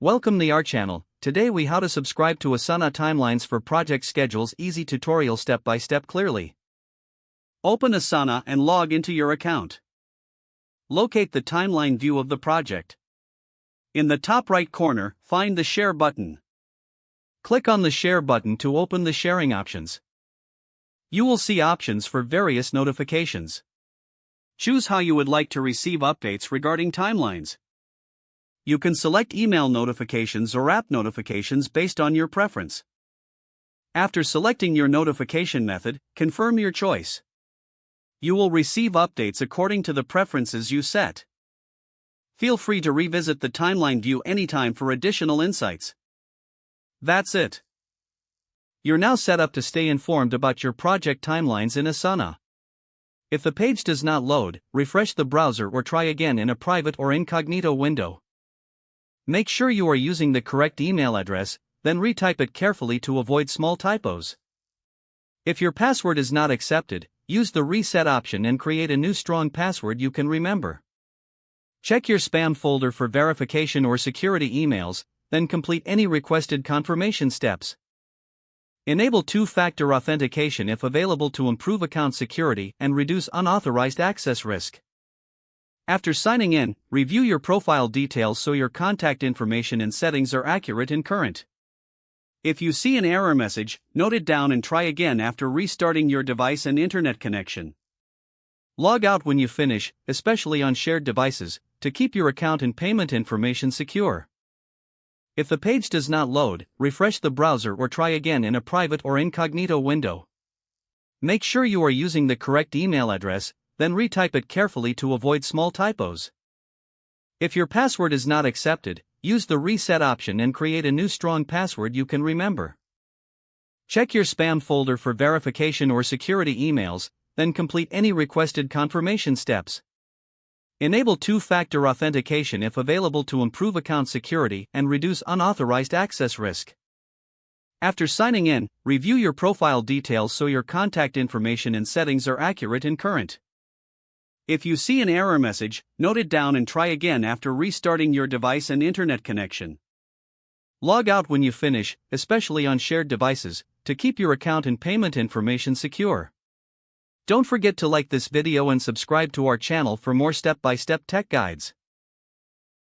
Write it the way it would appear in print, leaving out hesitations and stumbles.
Welcome to our channel. Today we how to subscribe to Asana timelines for project schedules. Easy tutorial step by step clearly. Open Asana and log into your account. Locate the timeline view of the project. In the top right corner, find the Share button. Click on the Share button to open the sharing options. You will see options for various notifications. Choose how you would like to receive updates regarding timelines. You can select email notifications or app notifications based on your preference. After selecting your notification method, confirm your choice. You will receive updates according to the preferences you set. Feel free to revisit the timeline view anytime for additional insights. That's it. You're now set up to stay informed about your project timelines in Asana. If the page does not load, refresh the browser or try again in a private or incognito window. Make sure you are using the correct email address, then retype it carefully to avoid small typos. If your password is not accepted, use the reset option and create a new strong password you can remember. Check your spam folder for verification or security emails, then complete any requested confirmation steps. Enable two-factor authentication if available to improve account security and reduce unauthorized access risk. After signing in, review your profile details so your contact information and settings are accurate and current. If you see an error message, note it down and try again after restarting your device and internet connection. Log out when you finish, especially on shared devices, to keep your account and payment information secure. If the page does not load, refresh the browser or try again in a private or incognito window. Make sure you are using the correct email address, then retype it carefully to avoid small typos. If your password is not accepted, use the reset option and create a new strong password you can remember. Check your spam folder for verification or security emails, then complete any requested confirmation steps. Enable two-factor authentication if available to improve account security and reduce unauthorized access risk. After signing in, review your profile details so your contact information and settings are accurate and current. If you see an error message, note it down and try again after restarting your device and internet connection. Log out when you finish, especially on shared devices, to keep your account and payment information secure. Don't forget to like this video and subscribe to our channel for more step-by-step tech guides.